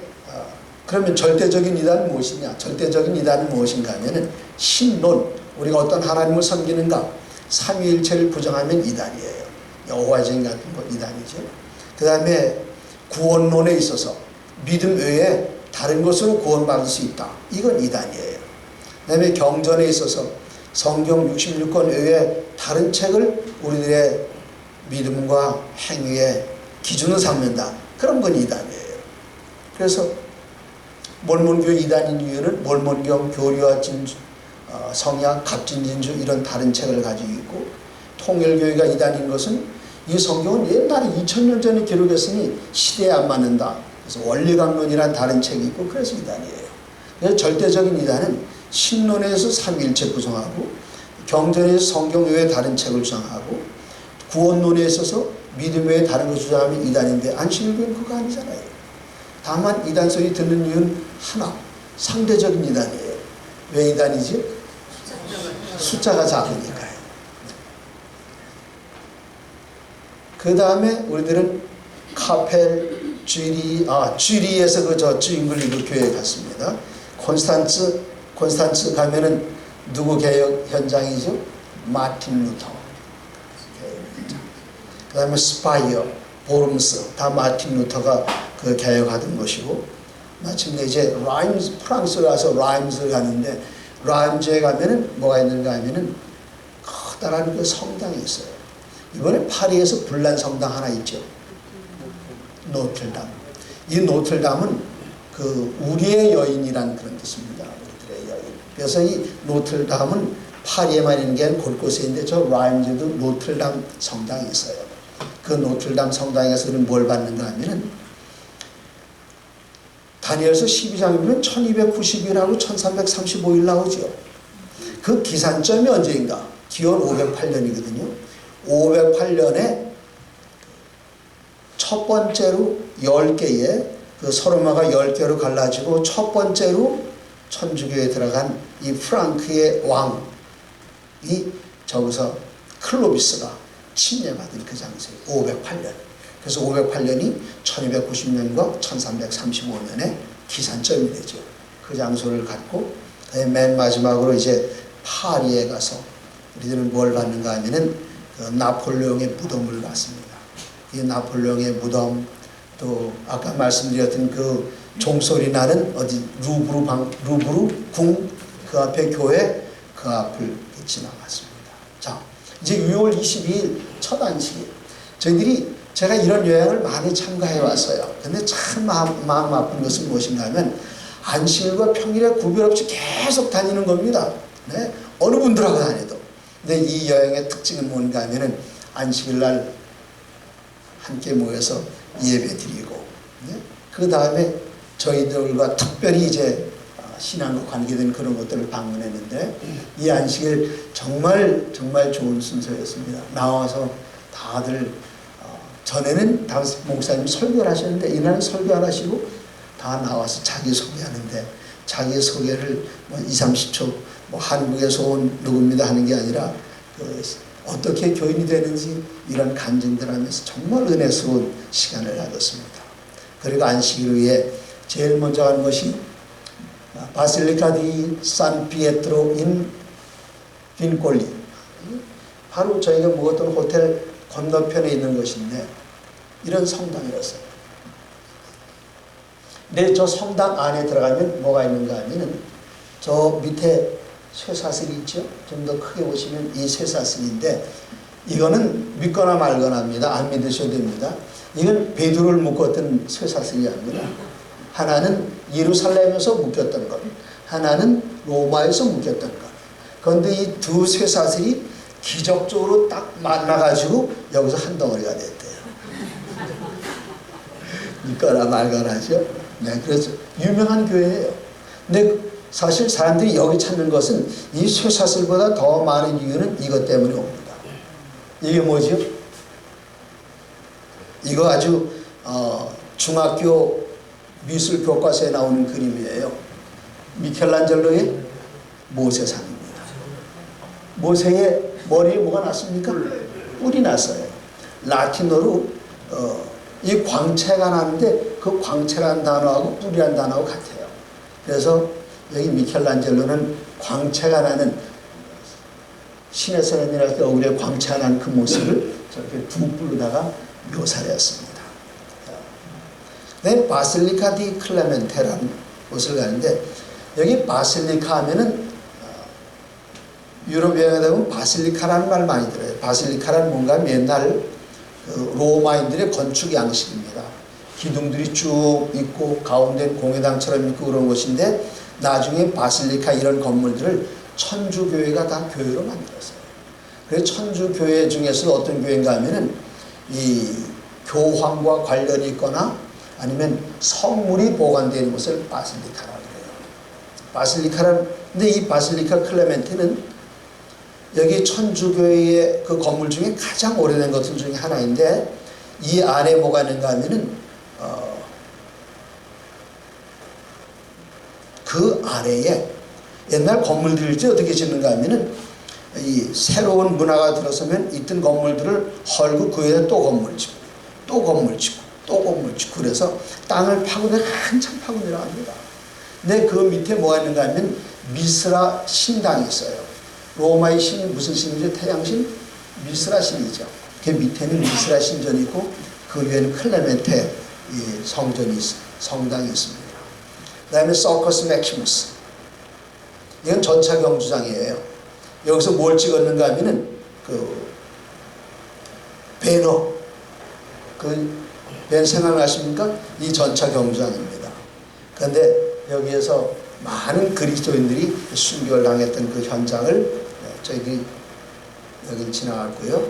그러면 절대적인 이단은 무엇이냐? 절대적인 이단은 무엇인가 하면은 신론, 우리가 어떤 하나님을 섬기는가, 삼위일체를 부정하면 이단이에요. 여호와의 증인 같은 거 이단이죠. 그 다음에 구원론에 있어서 믿음 외에 다른 것으로 구원받을 수 있다. 이건 이단이에요. 그 다음에 경전에 있어서 성경 66권 외에 다른 책을 우리들의 믿음과 행위의 기준으로 삼는다. 그런 건 이단이에요. 그래서 몰몬교 이단인 이유는 몰몬교 교리와 진주, 성약, 갑진진주 이런 다른 책을 가지고 있고, 통일교회가 이단인 것은 이 성경은 옛날에 2000년 전에 기록했으니 시대에 안 맞는다. 그래서 원리강론이란 다른 책이 있고 그래서 이단이에요. 그래서 절대적인 이단은 신론에서 삼위일체 구성하고, 경전에서 성경 외에 다른 책을 주장하고, 구원론에 있어서 믿음 외에 다른 것을 주장하면 이단인데, 안식일교는 그거 아니잖아요. 다만 이단 소리 듣는 이유는 하나, 상대적인 이단이에요. 왜 이단이지? 숫자가 작으니까요. 그 다음에 우리들은 카펠 쥐리에서 그 쥐잉글리그 교회에 갔습니다. 콘스탄츠 가면은 누구 개혁 현장이죠? 마틴 루터. 그 다음에 스파이어, 보름스, 다 마틴 루터가 그 개혁하던 것이고, 마침내 이제 라임스, 프랑스에 가서 라임스를 가는데, 라임스에 가면은 뭐가 있는가 하면은 커다란 그 성당이 있어요. 이번에 파리에서 불난 성당 하나 있죠. 노틀담. 이 노틀담은 그 우리의 여인이란 그런 뜻입니다. 우리들의 여인. 그래서 이 노틀담은 파리에만 있는 게 아니라 곳곳에 있는데, 저 라임스도 노틀담 성당이 있어요. 그 노틀담 성당에서 우리는 뭘 받는가 하면은 다니엘서 12장이면 1290일하고 1335일 나오죠. 그 기산점이 언제인가? 기원 508년이거든요. 508년에 첫 번째로 10개의 그 서로마가 10개로 갈라지고 첫 번째로 천주교에 들어간 이 프랑크의 왕이 저기서 클로비스가 침례받은 그 장소에 508년. 그래서 508년이 1290년과 1335년의 기산점이 되죠. 그 장소를 갖고 맨 마지막으로 이제 파리에 가서 우리들은 뭘 받는가 하면은 그 나폴레옹의 무덤을 봤습니다. 이 나폴레옹의 무덤, 또 아까 말씀드렸던 그 종소리 나는 어디 루브르 궁 그 앞에 교회 그 앞을 지나갔습니다. 자, 이제 6월 22일 첫 안식일. 저희들이 제가 이런 여행을 많이 참가해 왔어요. 근데 참 마음 아픈 것은 무엇인가 하면 안식일과 평일에 구별 없이 계속 다니는 겁니다. 네? 어느 분들하고 다녀도. 근데 이 여행의 특징은 뭔가 하면은 안식일 날 함께 모여서 예배 드리고, 네? 그 다음에 저희들과 특별히 이제 신앙과 관계된 그런 것들을 방문했는데, 이 안식일 정말 좋은 순서였습니다. 나와서 다들 전에는 다 목사님 설교를 하셨는데 이날은 설교 안 하시고 다 나와서 자기 소개하는데, 자기 소개를 뭐 20-30초 뭐 한국에서 온 누구입니다 하는 게 아니라 어떻게 교인이 되는지 이런 간증들 하면서 정말 은혜스러운 시간을 가졌습니다. 그리고 안식일 위해 제일 먼저 한 것이 바실리카 디 산 피에트로 인 빈골리, 바로 저희가 묵었던 호텔 건너편에 있는 것인데 이런 성당이었어요. 근데 저 성당 안에 들어가면 뭐가 있는가 하면은 저 밑에 쇠사슬이 있죠. 좀 더 크게 보시면 이 쇠사슬인데, 이거는 믿거나 말거나 합니다. 안 믿으셔도 됩니다. 이건 베드로를 묶었던 쇠사슬이 아니라, 하나는 예루살렘에서 묶였던 것, 하나는 로마에서 묶였던 것. 그런데 이 두 쇠사슬이 기적적으로 딱 만나가지고 여기서 한 덩어리가 됐대요. 믿거나 말거나 하죠. 네, 그래서 유명한 교회예요. 근데 사실 사람들이 여기 찾는 것은 이 쇠사슬보다 더 많은 이유는 이것 때문에 옵니다. 이게 뭐죠? 이거 아주 중학교 미술 교과서에 나오는 그림이에요. 미켈란젤로의 모세상입니다. 모세의 머리에 뭐가 났습니까? 뿔이 났어요. 라틴어로 이 광채가 나는데 그 광채라는 단어하고 뿔이라는 단어하고 같아요. 그래서 여기 미켈란젤로는 광채가 나는 신의 사람이랄 때 얼굴에 광채가 나는 그 모습을 저렇게 두 뿔로다가 묘사를 했습니다. 네, 바실리카 디 클레멘테라는 곳을 가는데 여기 바실리카 하면은 유럽 여행에 되면 바실리카라는 말 많이 들어요. 바실리카라는 뭔가 옛날 로마인들의 건축 양식입니다. 기둥들이 쭉 있고 가운데 공회당처럼 있고 그런 곳인데 나중에 바실리카 이런 건물들을 천주교회가 다 교회로 만들었어요. 그래서 천주교회 중에서 어떤 교회인가 하면은 이 교황과 관련이 있거나 아니면 성물이 보관되어 있는 곳을 바실리카라고 해요. 근데 이 바실리카 클레멘테는 여기 천주교회의 그 건물 중에 가장 오래된 것들 중에 하나인데 이 안에 뭐가 있는가 하면은 그 아래에 옛날 건물들이 어떻게 짓는가 하면은 이 새로운 문화가 들어서면 있던 건물들을 헐고 그 위에 또 건물 짓고 또 건물 짓고 또 건물 짓고 그래서 땅을 파고 한참 파고 내려갑니다. 근데 그 밑에 뭐가 있는가 하면 미스라 신당이 있어요. 로마의 신이 무슨 신이죠? 태양신? 미스라 신이죠. 그 밑에는 미스라 신전이 있고 그 위에는 클레멘테 성당이 있습니다. 그 다음에 서커스 맥시무스. 이건 전차 경주장이에요. 여기서 뭘 찍었는가 하면은 그 배너. 그 배너 생각나십니까? 이 전차 경주장입니다. 그런데 여기에서 많은 그리스도인들이 순교를 당했던 그 현장을 저희들이 여기 지나갔고요.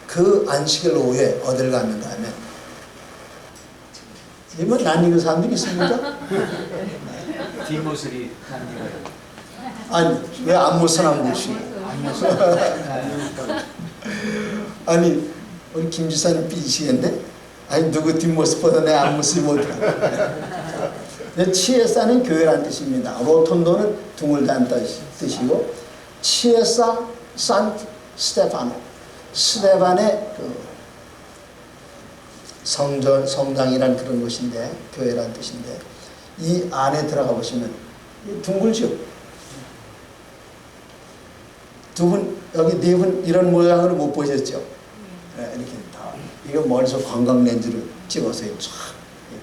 그 안식일 오후에 어딜 갔는가 하면 뭐 낯익은 사람들이 있습니까? 뒷모습이 남기가요. 아니 왜 앞모습 안 보시고 아니 우리 김 지사님 삐지시겠네? 아니 누구 뒷모습보다 내 앞모습이 못하나. 치에사는 교회란 뜻입니다. 로톤도는 둥글다는 뜻이고 치에사 산트 스테파노 스테반의 그 성당이란 그런 곳인데 교회란 뜻인데 이 안에 들어가 보시면 둥글죠. 두 분 여기 네 분 이런 모양으로 못 보셨죠? 네, 이렇게 다 이거 멀리서 관광 렌즈를 찍어서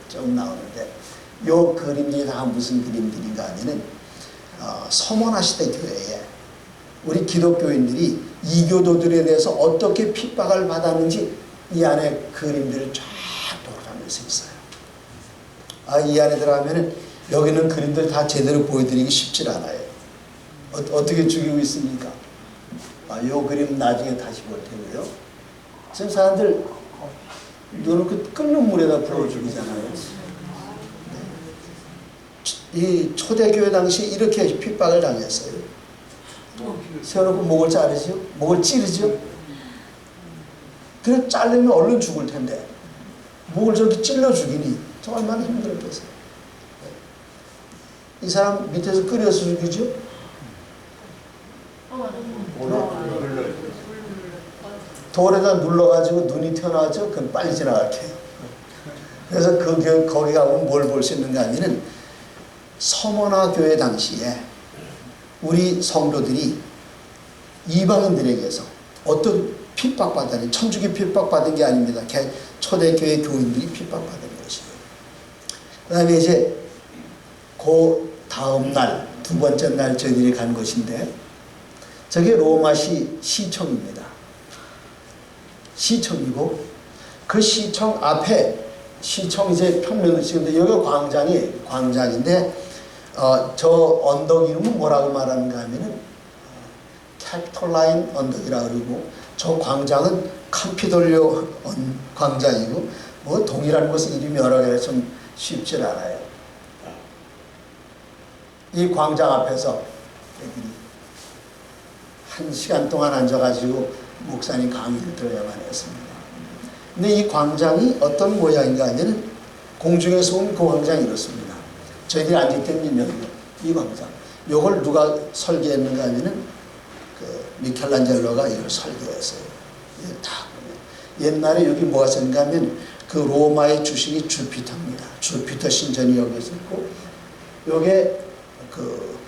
쫙 나오는데 요 그림이 다 무슨 그림들인가 하면은 서머나 시대 교회에 우리 기독교인들이 이교도들에 대해서 어떻게 핍박을 받았는지 이 안에 그림들을 쫙 돌아가면서 있어요. 이 안에 들어가면은 여기는 그림들 다 제대로 보여드리기 쉽지 않아요. 어떻게 죽이고 있습니까? 요 그림 나중에 다시 볼 테고요. 지금 사람들 놓고 끓는 물에다 불어 죽이잖아요. 이 초대교회 당시 이렇게 핍박을 당했어요. 세워놓고 목을 자르죠. 목을 찌르죠. 그래 자르면 얼른 죽을 텐데 목을 저렇게 찔러 죽이니 저 얼마나 힘들었겠어요. 이 사람 밑에서 끓여서 죽이죠. 돌에다 눌러가지고 눈이 튀어나왔죠. 그럼 빨리 지나갈게요. 그래서 거기 가보면 뭘 볼 수 있는가 하면은 서머나 교회 당시에 우리 성도들이 이방인들에게서 어떤 핍박받았니 천주교 핍박받은 게 아닙니다. 초대교회 교인들이 핍박받은 것이에요. 그 다음에 이제 그 다음 날 두 번째 날 저희들이 간 곳인데 저게 로마시 시청입니다. 시청이고 그 시청 앞에 시청 이제 평면을 찍는데 여기가 광장인데 저 언덕 이름은 뭐라고 말하는가 하면은 캡톨라인 언덕이라고 그러고 저 광장은 캄피돌리오 광장이고 뭐 동일한 곳은 이름이 여러 개라 좀 쉽지 않아요. 이 광장 앞에서 애들이 1시간 동안 앉아가지고 목사님 강의를 들어야만 했습니다. 근데 이 광장이 어떤 모양인가 하면은 공중에서 온 그 광장이 이렇습니다. 저희들이 앉을 때는 이 광장. 이걸 누가 설계했는가 하면은 그 미켈란젤로가 이걸 설계했어요. 다 옛날에 여기 뭐가 있었는가 하면 그 로마의 주신이 주피터입니다. 주피터 신전이 여기 있었고 요게 그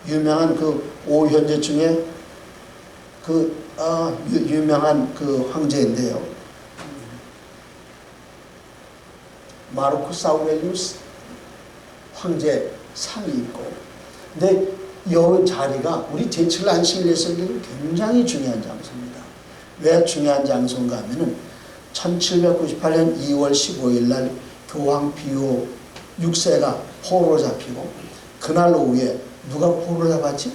유명한 그 오현제 중에 그 유명한 그 황제인데요. 마르쿠스 아우렐리우스 황제 상이 있고, 근데 이 자리가 우리 제7 안식일에서는 굉장히 중요한 장소입니다. 왜 중요한 장소인가 하면은 1798년 2월 15일 날 교황 비오 6세가 포로로 잡히고, 그날 오후에 누가 포로로 잡았지?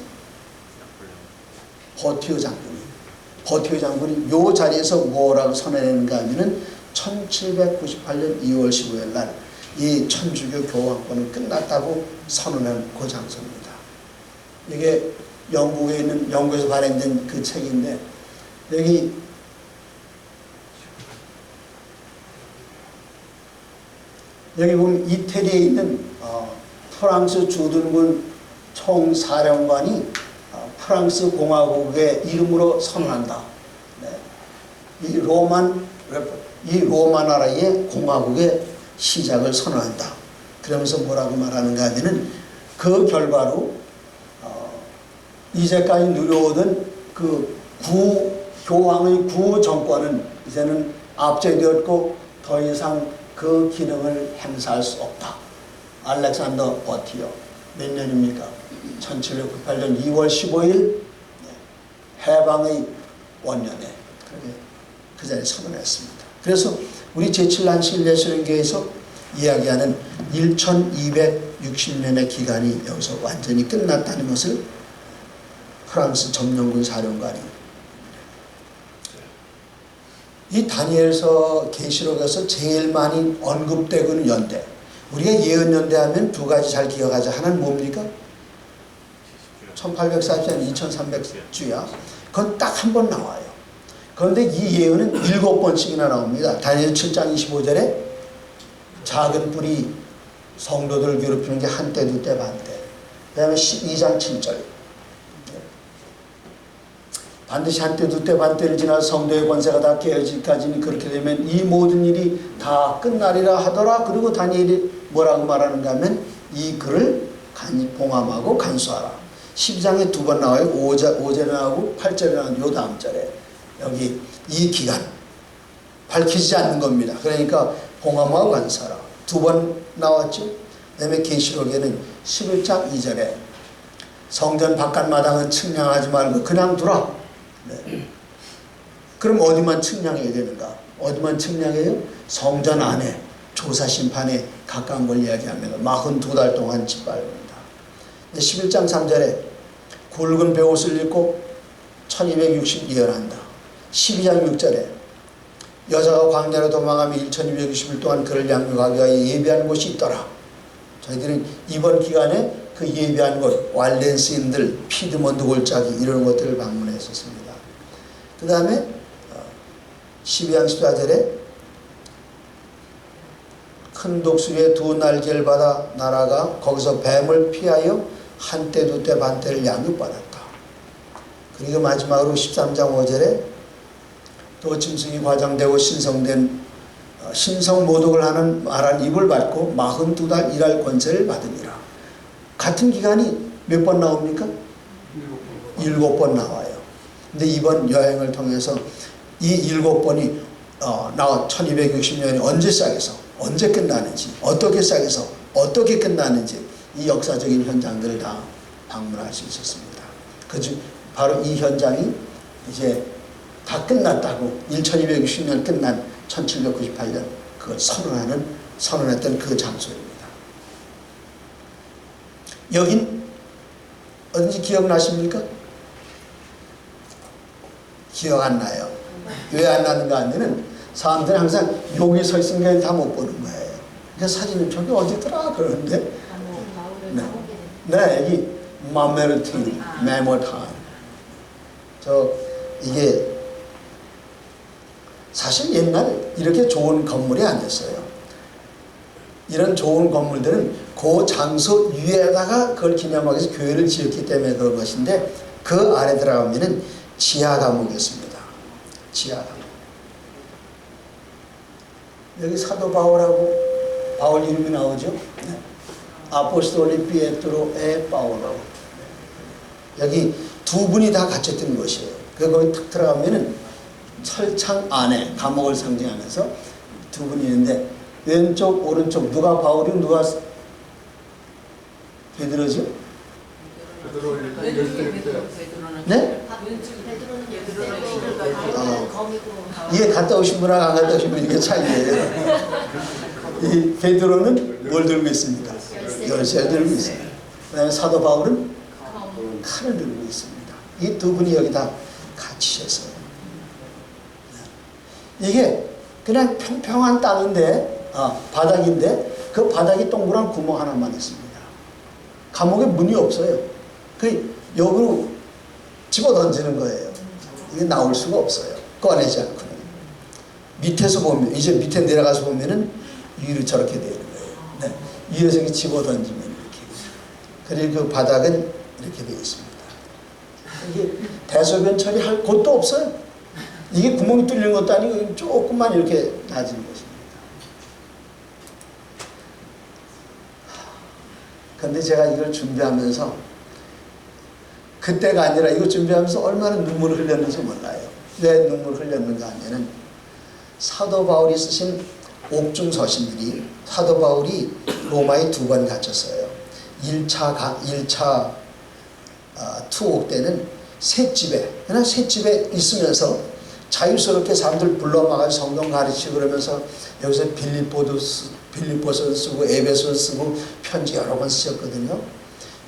버티오 장군이. 버티오 장군이 요 자리에서 뭐라고 선언했는가 하면은 1798년 2월 15일 날 이 천주교 교황권은 끝났다고 선언한 그 장소입니다. 이게 영국에 있는, 영국에서 발행된 그 책인데, 여기 보면 이태리에 있는 프랑스 주둔군 총사령관이 프랑스 공화국의 이름으로 선언한다. 네. 이 로마 나라의 공화국의 시작을 선언한다. 그러면서 뭐라고 말하는가 하면은 그 결과로 이제까지 누려오던 그 교황의 구정권은 이제는 압제되었고 더 이상 그 기능을 행사할 수 없다. 알렉산더 버티오 몇 년입니까? 1798년 2월 15일 해방의 원년에 그 자리에 선언했습니다. 그래서 우리 제7안식일 예수련교회에서 이야기하는 1260년의 기간이 여기서 완전히 끝났다는 것을 프랑스 점령군 사령관이, 이 다니엘서 계시록에서 제일 많이 언급되고는 연대, 우리가 예언연대 하면 두 가지 잘 기억하자. 하나는 뭡니까? 1844년 2300주야. 그건 딱 한 번 나와요. 그런데 이 예언은 7번씩이나 나옵니다. 다니엘 7장 25절에 작은 뿔이 성도들을 괴롭히는 게 한때 두때 반때. 그 다음에 12장 7절 반드시 한때 두때 반때를 지나 성도의 권세가 다 깨어지기까지는, 그렇게 되면 이 모든 일이 다 끝나리라 하더라. 그리고 다니엘이 뭐라고 말하는가 하면 이 글을 봉함하고 간수하라. 12장에 2번 나와요. 5절에 나오고 8절에 나오고 요 다음 절에 여기 이 기간 밝히지 않는 겁니다. 그러니까 봉함하고 간수하라 2번 나왔죠. 그 다음에 계시록에는 11장 2절에 성전 바깥마당은 측량하지 말고 그냥 두라. 네. 그럼 어디만 측량해야 되는가? 어디만 측량해요? 성전 안에 조사 심판에 가까운 걸 이야기합니다. 42달 동안 짓밟습니다. 11장 3절에 굵은 베옷을 입고 1260 예언한다. 12장 6절에 여자가 광야로 도망하며 1260일 동안 그를 양육하기 위하여 예비한 곳이 있더라. 저희들은 이번 기간에 그 예비한 곳, 왈렌스인들, 피드먼드 골짜기 이런 것들을 방문했었습니다. 그 다음에 12장 14절에 큰 독수리의 두 날개를 받아 날아가 거기서 뱀을 피하여 한때 두때 반때를 양육받았다. 그리고 마지막으로 13장 5절에 또 짐승이 과장되고 신성된 신성 모독을 하는 말한 입을 받고 42달 일할 권세를 받으니라. 같은 기간이 몇 번 나옵니까? 7번 나와요. 근데 이번 여행을 통해서 이 7번이 1260년이 언제 시작해서 언제 끝나는지, 어떻게 시작해서 어떻게 끝나는지 이 역사적인 현장들을 다 방문할 수 있었습니다. 그중 바로 이 현장이 이제 다 끝났다고 1260년 끝난 1798년 그걸 선언했던 그 장소입니다. 여긴 어딘지 기억나십니까? 기억 안 나요. 왜 안 나는가 하면은 사람들이 항상 여기 서 있으니까 다 못 보는 거예요. 그러니까 사진은 저기 어디더라 그러는데 네, 여기 마메르틴, 메모탄. 이게 사실 옛날에 이렇게 좋은 건물이 아니었어요. 이런 좋은 건물들은 그 장소 위에다가 그걸 기념하기 위해서 교회를 지었기 때문에 그런 것인데, 그 아래 들어가면은 지하 감옥이었습니다. 지하 감옥. 여기 사도 바울하고 바울 이름이 나오죠. 네. 아포스톨리 피에트로 에 파울로. 여기 두 분이 다 갇혔던 곳이에요. 그 거기 탁 들어가면은 철창 안에 감옥을 상징하면서 두 분이 있는데 왼쪽 오른쪽 누가 바울이고 누가 베드로죠? 베드로 열대 때 네? 베드로는 검이고 이게 갔다 오신 분하고 안 갔다 오신 분 이게 차이예요. 이 베드로는 뭘 들고 있습니까? 열쇠를 들고 있습니다. 그다음에 사도 바울은 칼을 들고 있습니다. 이 두 분이 여기다 갇히셨어요. 이게 그냥 평평한 땅인데, 바닥인데 그 바닥이 동그란 구멍 하나만 있습니다. 감옥에 문이 없어요. 그 여기로 집어 던지는 거예요. 이게 나올 수가 없어요. 꺼내지 않고는. 밑에서 보면, 이제 밑에 내려가서 보면은 위로 저렇게 되는 거예요. 네. 위에서 이렇게 집어 던지면 이렇게. 그리고 그 바닥은 이렇게 되어 있습니다. 이게 대소변 처리할 곳도 없어요. 이게 구멍이 뚫리는 것도 아니고 조금만 이렇게 낮은 것입니다. 그런데 제가 이걸 준비하면서 그때가 아니라 이거 준비하면서 얼마나 눈물을 흘렸는지 몰라요. 왜 눈물을 흘렸는가 하면은 사도 바울이 쓰신 옥중서신들이 사도 바울이 로마에 2번 갇혔어요. 1차 투옥 때는 셋집에, 그냥 셋집에 있으면서 자유스럽게 사람들 불러막아서 성경 가르치고 그러면서 여기서 빌립보서 쓰고 에베소 쓰고 편지 여러 번 쓰셨거든요.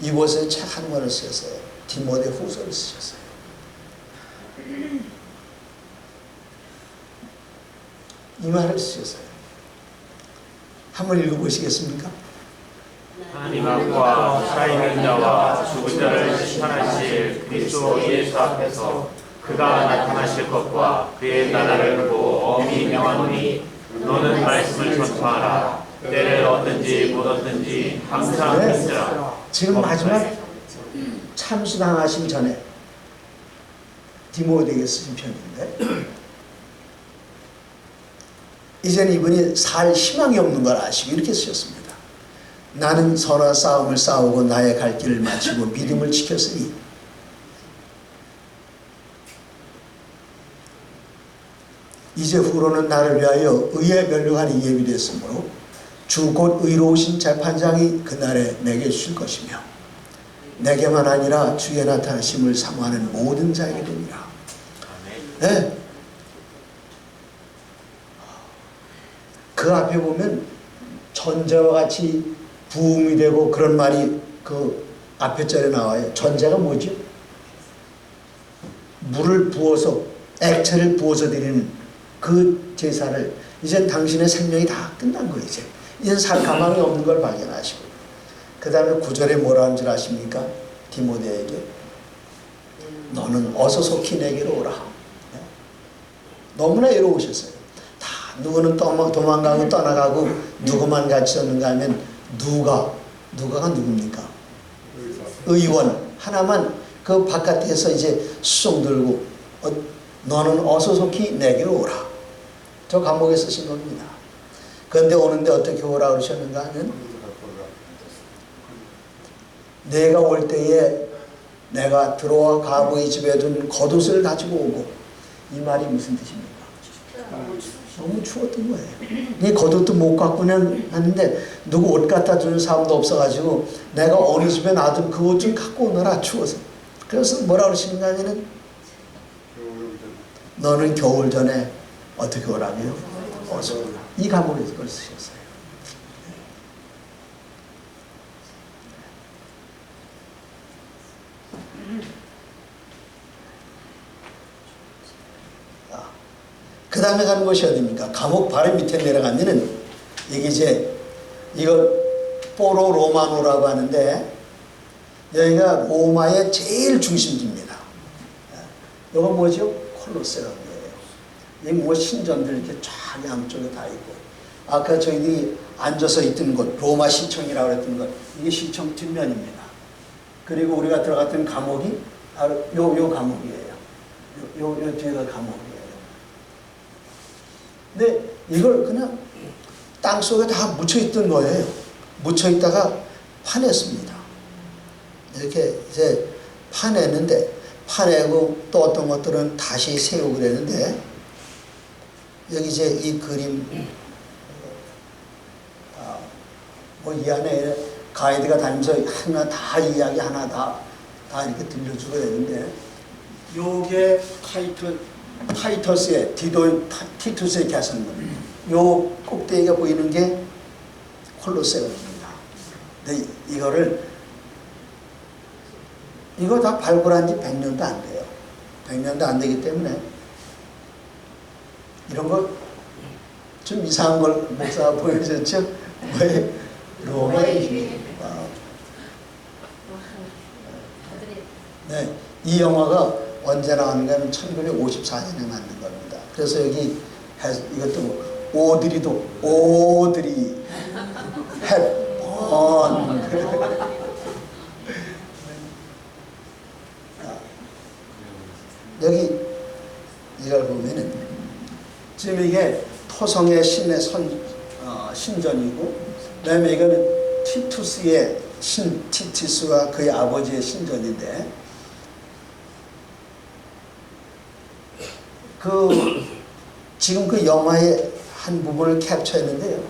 이곳에 책 한 권을 쓰셨어요. 디모데 후서를 쓰셨어요. 이 말을 쓰셨어요. 한번 읽어보시겠습니까? 하나님 앞과 살아있는 자와 죽은 자를 심판하실 그리스도 예수 앞에서 그가 나타나실 것과 그의 나라를 보고 엄히 명하노니 너는 말씀을 전파하라. 때를 얻든지 못 얻든지 항상 믿으라. 지금 마지막 참수당하신 전에 디모데에게 쓰신 편인데 이제는 이분이 살 희망이 없는 걸 아시고 이렇게 쓰셨습니다. 나는 선한 싸움을 싸우고 나의 갈 길을 마치고 믿음을 지켰으니 이제 후로는 나를 위하여 의에 면류관이 예비되었으므로 주 곧 의로우신 재판장이 그날에 내게 주실 것이며 내게만 아니라 주의 나타나심을 사모하는 모든 자에게 됩니다. 네. 그 앞에 보면 전제와 같이 부음이 되고 그런 말이 그 앞에 절에 나와요. 전제가 뭐죠? 물을 부어서 액체를 부어서 드리는 그 제사를 이젠 당신의 생명이 다 끝난 거예요. 이젠 살 가망이 없는 걸 발견하시고 그 다음에 9절에 뭐라 하는 줄 아십니까? 디모데에게 너는 어서 속히 내게로 오라. 너무나 외로우셨어요. 다 누구는 도망가고 떠나가고 누구만 갇혔는가 하면 누가가 누굽니까? 의원 하나만 그 바깥에서 이제 수송 들고 너는 어서 속히 내게로 오라. 저 감옥에 쓰신 겁니다. 그런데 오는데 어떻게 오라 그러셨는가 하면 내가 올 때에 내가 들어와 가보의 집에 둔 겉옷을 가지고 오고 이 말이 무슨 뜻입니까? 너무 추웠던 거예요. 이 겉옷도 못 갖고 하는데 누구 옷 갖다 주는 사람도 없어가지고 내가 어느 집에 놔둔 그 옷 좀 갖고 오너라 추워서. 그래서 뭐라 그러시는가 하면 너는 겨울 전에 어떻게 오라고요? 어서 오라. 이 감옥에서 그걸 쓰셨어요. 그 다음에 가는 곳이 어디입니까? 감옥 바로 밑에 내려가면은 이게 이제 이걸 포로 로마노라고 하는데 여기가 로마의 제일 중심지입니다. 이건 뭐죠? 콜로세움이에요. 이 뭐 신전들 이렇게 쫙 양쪽에 다 있고 아까 저희들이 앉아서 있던 곳 로마 시청이라고 했던 것 이게 시청 뒷면입니다. 그리고 우리가 들어갔던 감옥이 바로 요 감옥이에요. 요 뒤에가 감옥이에요. 근데 이걸 그냥 땅 속에 다 묻혀있던 거예요. 묻혀있다가 파냈습니다. 이렇게 이제 파냈는데, 파내고 또 어떤 것들은 다시 세우고 그랬는데, 여기 이제 이 그림, 뭐 이 안에 가이드가 다니면서 하나 다 이야기 하나 다 이렇게 들려주고 있는데, 요게 타이터스의 티투스의 개선문, 요 꼭대기가 보이는 게 콜로세움입니다. 근데 이거 다 발굴한 지 100년도 안 돼요. 100년도 안 되기 때문에 이런 거 좀 이상한 걸 목사가 보여줬죠. 왜 로마의 네, 이 영화가 언제 나왔는가 하면 1954년에 만든 겁니다. 그래서 여기 이것도 오드리 헵번 여기 이걸 보면은 지금 이게 토성의 신의 신전이고, 그다음에 이거는 티투스의 티투스와 그의 아버지의 신전인데, 지금 그 영화의 한 부분을 캡처했는데요.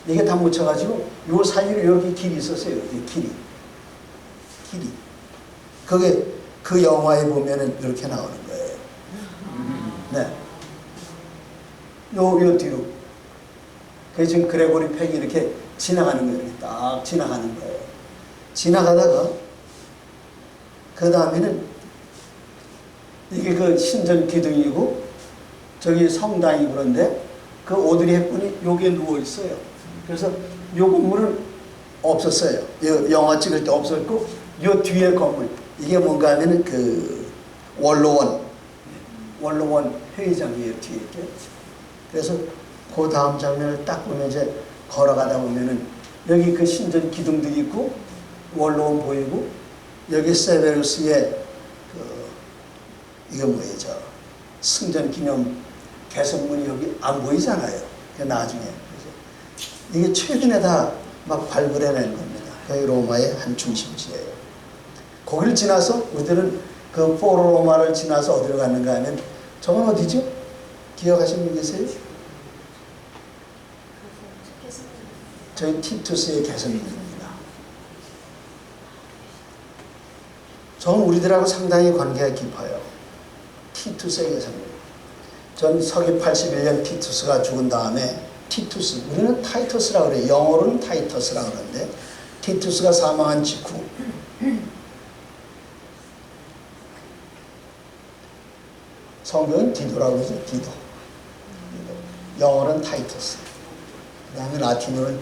이게 다 묻혀가지고 요 사이로 여기 길이 있었어요. 여기 길이. 그게 그 영화에 보면은 이렇게 나오는 거예요. 네. 요 뒤로. 그 지금 그레고리 팩이 이렇게 지나가는 거예요. 이렇게 딱 지나가는 거예요. 지나가다가 그 다음에는 이게 그 신전 기둥이고 저기 성당이 그런데 그 오드리 헵번이 여기에 누워 있어요. 그래서 요 건물은 없었어요. 영화 찍을 때 없었고, 요 뒤에 건물 이게 뭔가 하면은 그 원로원 회의장이에요. 뒤에 이렇게. 그래서 그 다음 장면을 딱 보면 이제 걸어가다 보면은 여기 그 신전 기둥들이 있고 원로원 보이고, 여기 세베루스의 이거 뭐예요? 저 승전 기념 개선문이 여기 안 보이잖아요. 나중에. 그래서 이게 최근에 다 막 발굴해낸 겁니다. 여기 로마의 한 중심지예요. 거기를 지나서 우리들은 그 포로 로마를 지나서 어디로 갔는가 하면, 저건 어디죠? 기억하시는 분 계세요? 저희 티투스의 개선문입니다. 저는 우리들하고 상당히 관계가 깊어요. 티투스의 개선문. 전 서기 81년 티투스가 죽은 다음에 티투스, 우리는 타이터스라고 그래요. 영어로는 타이터스라고 그러는데, 티투스가 사망한 직후 성경은 디도라고 그러죠. 디도. 영어로는 타이터스. 그 다음에 라틴어는